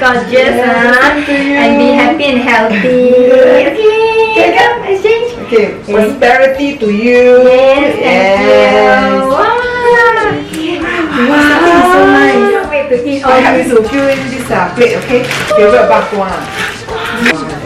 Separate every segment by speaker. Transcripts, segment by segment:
Speaker 1: gorgeous, and be happy and healthy. Okay, come exchange.
Speaker 2: Okay, prosperity to you.
Speaker 1: Yes, thank you. Wow, so nice. Can't wait to eat all
Speaker 2: I have
Speaker 1: this.
Speaker 2: to fill in this plate, okay? Favorite bak kwa.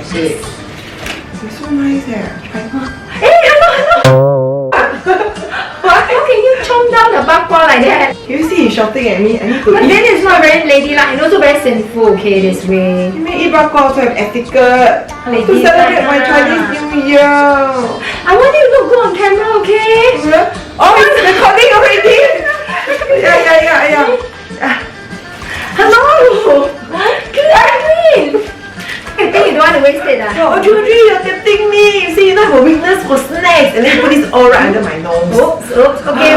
Speaker 2: Okay. It's so nice Try.
Speaker 1: Hey, hello. How can you chomp down the bak kwa like that?
Speaker 2: You see he's shouting at me. I need to
Speaker 1: But
Speaker 2: eat.
Speaker 1: then it's not very ladylike and also very sinful, okay, this way.
Speaker 2: You may eat bak kwa also have etiquette. To
Speaker 1: Ladylike,
Speaker 2: celebrate my Chinese New Year.
Speaker 1: I want you to look good on camera, okay?
Speaker 2: Oh, it's recording already. Yeah.
Speaker 1: Hello! Good. I think you don't want to waste it,
Speaker 2: Oh, Judy, you're tempting me. You see, you know I have a weakness for snacks, and then you put this all right under my nose.
Speaker 1: Oops, okay.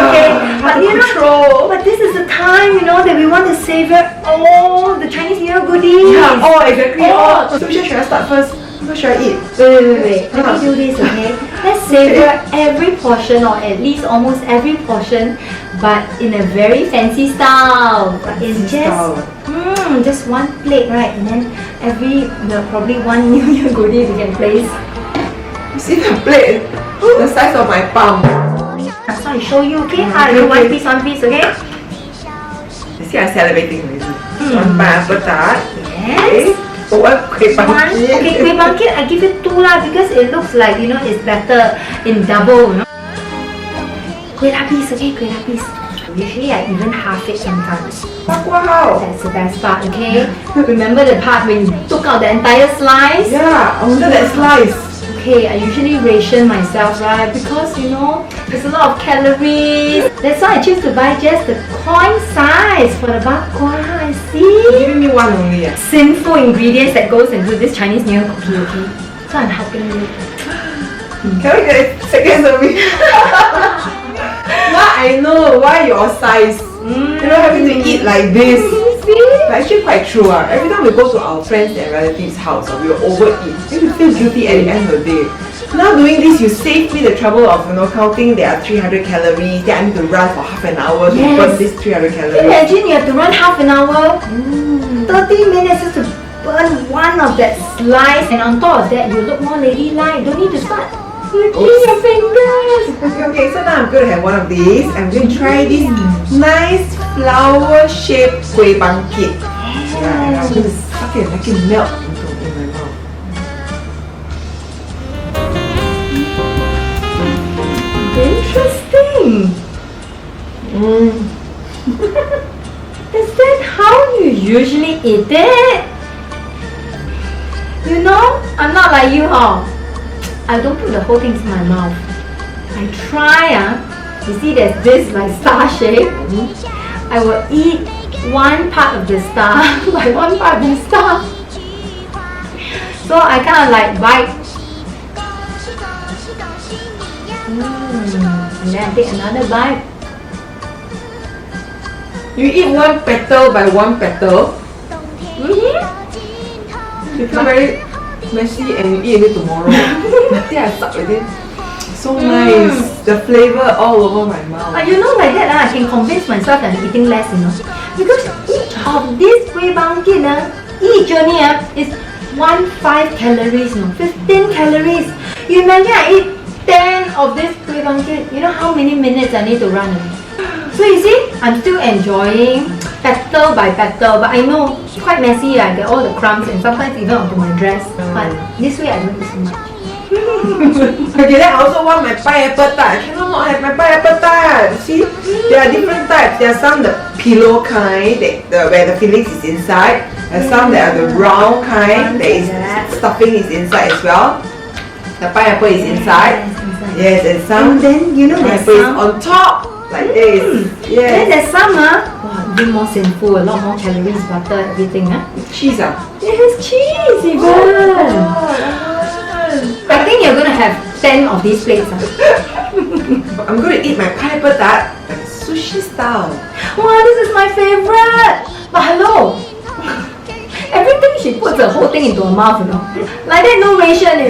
Speaker 1: But you know, but this is the time, that we want to savor all the Chinese New Year goodies.
Speaker 2: Yeah, exactly.
Speaker 1: Oh.
Speaker 2: So which one should I start first? What should I eat?
Speaker 1: Wait. Let me do this, okay? Let's savor every portion, or at least almost every portion, but in a very fancy style. In just one plate, right? And then probably one New Year goodie we can place.
Speaker 2: You see the plate? The size of my palm.
Speaker 1: So I show you, okay? How to do one piece, okay?
Speaker 2: You see, I'm celebrating already. One pineapple tart.
Speaker 1: Yes.
Speaker 2: One kueh pumpkin.
Speaker 1: Okay, kueh pumpkin, I give you 2 lah because it looks like, it's better in double, Kueh lapis, okay, kueh lapis. Usually I even half it sometimes.
Speaker 2: Wow.
Speaker 1: That's the best part, okay? Remember the part when you took out the entire slice?
Speaker 2: Yeah, I wanted that slice.
Speaker 1: Okay, I usually ration myself, right? Because, there's a lot of calories. That's why I choose to buy just the coin size for the bak kwa. I
Speaker 2: You're
Speaker 1: see.
Speaker 2: giving me one only.
Speaker 1: Sinful ingredients that goes into this Chinese New Year cookie, okay? So I'm helping you.
Speaker 2: Can we get a second serving? Now I know why your size. Having to eat like this.
Speaker 1: See?
Speaker 2: But actually quite true. Every time we go to our friends and relatives' house, we will overeat. Then we feel guilty at the end of the day. Now doing this, you save me the trouble of counting there are 300 calories. Then I need to run for half an hour to burn this 300 calories.
Speaker 1: Imagine you have to run half an hour, 30 minutes just to burn one of that slice, and on top of that, you look more ladylike. You don't need to start licking your fingers.
Speaker 2: Okay, so now I'm going to have one of these. I'm going to try this nice flower-shaped kueh pumpkin. Yeah, I'm going to suck it and make it melt in my mouth.
Speaker 1: Interesting. Is that how you usually eat it? I'm not like you, I don't put the whole thing in my mouth. I try, you see there's this like star shape. I will eat one part of the star by one part of the star. So I kind of like bite. And then I take another bite.
Speaker 2: You eat one petal by one petal. You feel very messy and you eat it tomorrow. I think I suck with it. So nice. The flavor all over my mouth.
Speaker 1: Like that, I can convince myself that I'm eating less, Because each of these kueh pumpkin, each only is 15 calories, 15 calories. You imagine I eat 10 of this kueh pumpkin, you know how many minutes I need to run? So you see, I'm still enjoying petal by petal, but I know it's quite messy. I get all the crumbs and sometimes even onto my dress. But this way I don't eat so much.
Speaker 2: Okay, then I also want my pineapple tart. I cannot not have my pineapple tart. See, there are different types. There are some the pillow kind, where the fillings is inside. There are some that are the round kind, stuffing is inside as well. The pineapple is inside. Yes, and some
Speaker 1: then there's
Speaker 2: pineapple is
Speaker 1: some.
Speaker 2: on top. Like this.
Speaker 1: Then
Speaker 2: Yes.
Speaker 1: there's some, a bit more sinful, a lot more calories, butter, everything,
Speaker 2: Cheese.
Speaker 1: It has cheese even. I think you're gonna have 10 of these plates.
Speaker 2: I'm going to eat my pineapple tart like sushi style.
Speaker 1: Wow, this is my favorite. But hello, everything she puts the whole thing into her mouth, Like that, no ration,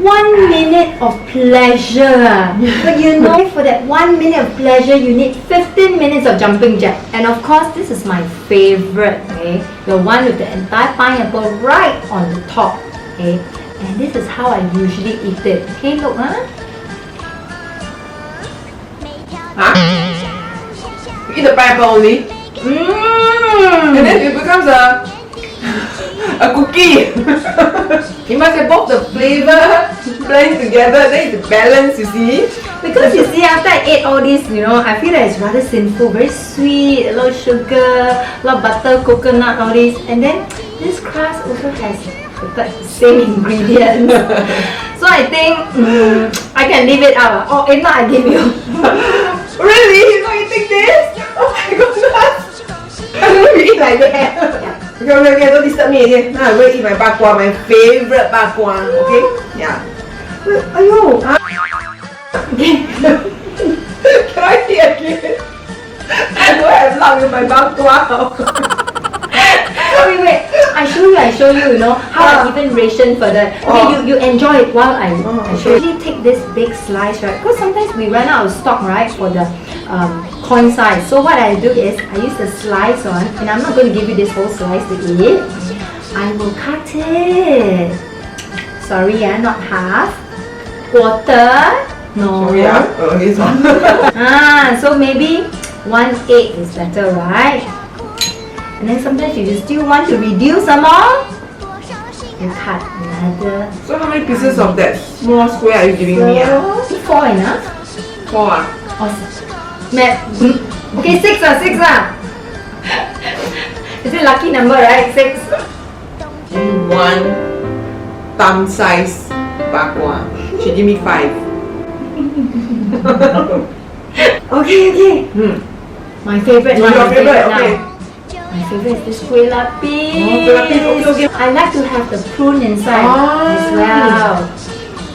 Speaker 1: 1 minute of pleasure. But you know, for that 1 minute of pleasure, you need 15 minutes of jumping jack. And of course, this is my favorite. Okay, the one with the entire pineapple right on the top. Okay, and this is how I usually eat it. Okay, look, huh?
Speaker 2: Huh? You eat the pineapple only, and then it becomes a cookie. You must have both the flavor blend together, then it's balanced, you see.
Speaker 1: Because you see, after I ate all this, you know, I feel that it's rather sinful, very sweet, a lot of sugar, a lot of butter, coconut, all this. And then this crust also has the same ingredients. So I think I can leave it out. Or if not, I give you.
Speaker 2: Really? You're not eating this? Oh my goodness! I'm going to eat like that.
Speaker 1: Yeah.
Speaker 2: Okay, don't disturb me again. Now I'm going to eat my bak kwa, my favorite bak kwa. Okay? Yeah. Ayo! Can I eat again? I don't have luck with my bak kwa.
Speaker 1: Wait. I show you, you know, how I even ration further. Okay, you enjoy it while I show you. Usually take this big slice, right? Because sometimes we run out of stock, right, for the coin size. So what I do is, I use the slice one, and I'm not going to give you this whole slice to eat. I will cut it. Sorry, not half. Quarter. No.
Speaker 2: Sorry, okay, so.
Speaker 1: So maybe 1/8 is better, right? And then sometimes you still want to reduce some more. You cut another.
Speaker 2: So how many pieces of that small square are you giving me?
Speaker 1: 4 enough?
Speaker 2: 4.
Speaker 1: Or okay, 6 Is it lucky number, right? 6.
Speaker 2: One thumb size bak kwa. She give me 5.
Speaker 1: Okay. My favorite one.
Speaker 2: Your favorite, okay.
Speaker 1: My favorite is this kueh lapis.
Speaker 2: Kueh lapis, okay.
Speaker 1: I like to have the prune inside as well.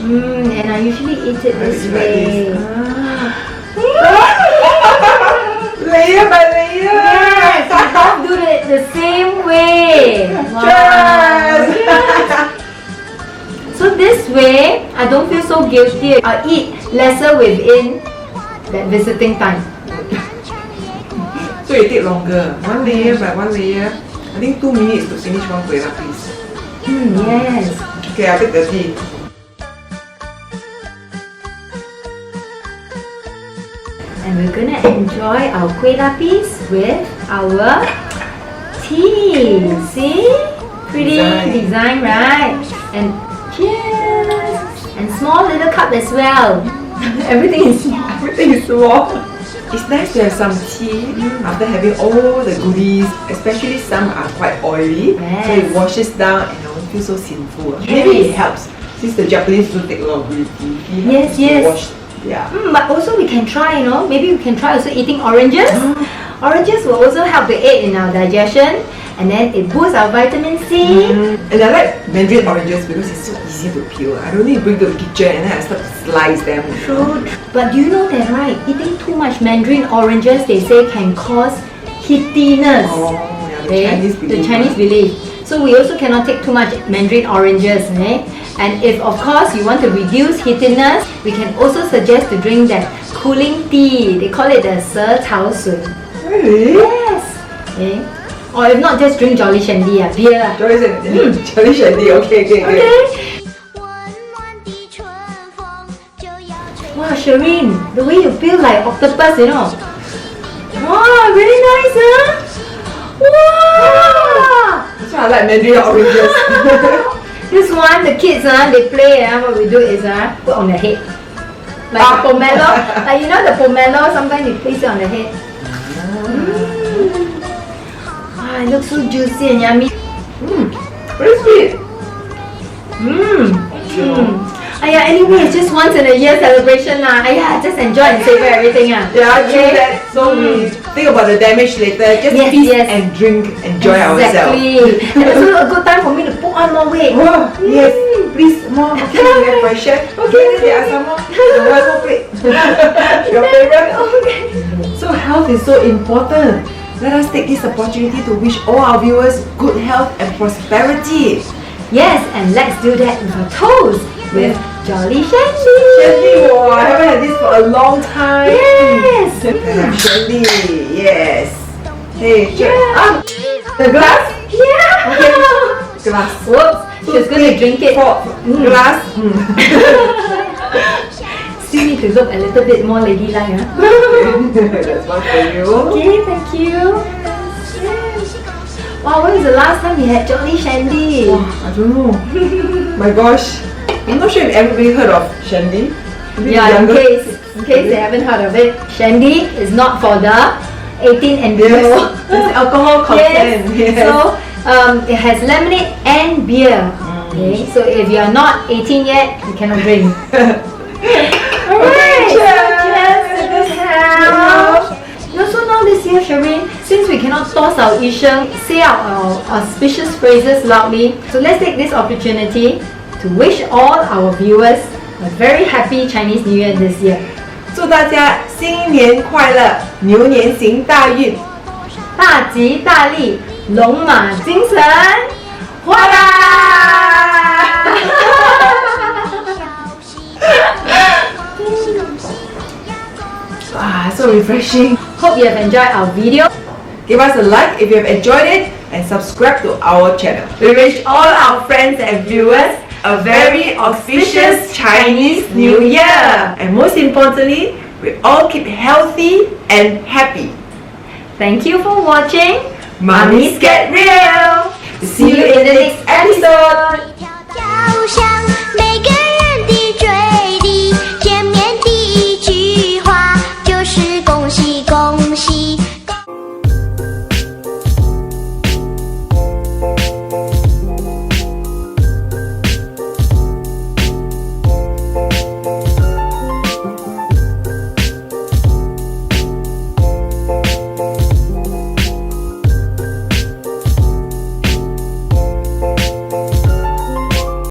Speaker 1: And I usually eat it this way.
Speaker 2: Layer by layer.
Speaker 1: Yes, we both do it the same way. Wow.
Speaker 2: Yes.
Speaker 1: So this way, I don't feel so guilty. I eat lesser within that visiting time.
Speaker 2: So you take longer. 1 layer by 1 layer. I think 2 minutes to finish one kueh lapis.
Speaker 1: Yes.
Speaker 2: Okay, I'll take the tea.
Speaker 1: And we're gonna enjoy our kueh lapis with our tea. See? Pretty design, right? And cheers! And small little cup as well. Everything is small.
Speaker 2: Everything is small. It's nice to have some tea after having all the goodies, especially some are quite oily.
Speaker 1: Yes.
Speaker 2: So it washes down and I don't feel so sinful.
Speaker 1: Yes.
Speaker 2: Maybe it helps since the Japanese don't take a lot of green tea.
Speaker 1: Yes, yes.
Speaker 2: Wash, yeah.
Speaker 1: But also we can try, you know, maybe we can try also eating oranges. Oranges will also help to aid in our digestion, and then it boosts our vitamin C.
Speaker 2: And I like Mandarin oranges because it's so easy to peel. I don't need to bring to the kitchen and then I start to slice them.
Speaker 1: True. But do you know that, right? Eating too much Mandarin oranges, they say, can cause heatiness.
Speaker 2: Oh, yeah, the
Speaker 1: Okay?
Speaker 2: Chinese belief.
Speaker 1: The Chinese belief. So we also cannot take too much Mandarin oranges, eh? And if of course you want to reduce heatiness, we can also suggest to drink that cooling tea. They call it the 蛇草水.
Speaker 2: Really?
Speaker 1: Yes. Okay. Or if not, just drink Jolly Shandy, beer.
Speaker 2: Jolly Shandy, okay.
Speaker 1: Wow, Shireen, the way you feel like octopus, you know. Wow, really nice, huh? Wow!
Speaker 2: That's why I like Mandarin oranges.
Speaker 1: This one, the kids, they play, what we do is put on the head. Like the pomelo. Like you know the pomelo, sometimes you place it on the head. It looks so juicy and yummy.
Speaker 2: Very sweet.
Speaker 1: Anyway, it's just once in a year celebration lah. Just enjoy and savor everything
Speaker 2: Yeah, true that. So we think about the damage later. Just feast and drink, enjoy ourselves.
Speaker 1: Exactly. And also a good time for me to put on more weight.
Speaker 2: Oh, yes. Please, more. Okay, we have my chef. Okay, there are some more. One more plate. Your favorite?
Speaker 1: Okay.
Speaker 2: So health is so important. Let us take this opportunity to wish all our viewers good health and prosperity.
Speaker 1: Yes, and let's do that with our toast with Jolly Shandy.
Speaker 2: Shandy, wow, I haven't had this for a long time.
Speaker 1: Yes.
Speaker 2: Shandy, yes. Hey,
Speaker 1: Yeah.
Speaker 2: the glass?
Speaker 1: Yeah.
Speaker 2: Okay. Glass.
Speaker 1: Whoops. She's going to drink it.
Speaker 2: Glass.
Speaker 1: Still need to look a little bit more ladylike. Huh?
Speaker 2: That's one for you.
Speaker 1: Okay, thank you. Yes. Wow, when was the last time we had Jolly Shandy?
Speaker 2: I don't know. My gosh. I'm not sure if everybody heard of Shandy. Maybe
Speaker 1: Yeah, in
Speaker 2: younger-
Speaker 1: case they haven't heard of it, Shandy is not for the 18 and below.
Speaker 2: Yes. It's alcohol content.
Speaker 1: Yes.
Speaker 2: Yes.
Speaker 1: So it has lemonade and beer. Okay, so if you are not 18 yet, you cannot drink. Alright,
Speaker 2: cheers.
Speaker 1: cheers to good health. So now this year, Shireen, since we cannot toss our Yisheng, say out our auspicious phrases loudly, so let's take this opportunity to wish all our viewers a very happy Chinese New Year this year.
Speaker 2: 祝大家新年快乐，牛年行大运。
Speaker 1: 大吉大利，龙马精神，哗啦
Speaker 2: So refreshing.
Speaker 1: Hope you have enjoyed our video.
Speaker 2: Give us a like if you have enjoyed it and subscribe to our channel. We wish all our friends and viewers a very auspicious Chinese New Year. And most importantly, we all keep healthy and happy.
Speaker 1: Thank you for watching.
Speaker 2: Mummies Get Real. See you in the next episode.
Speaker 3: 就像每个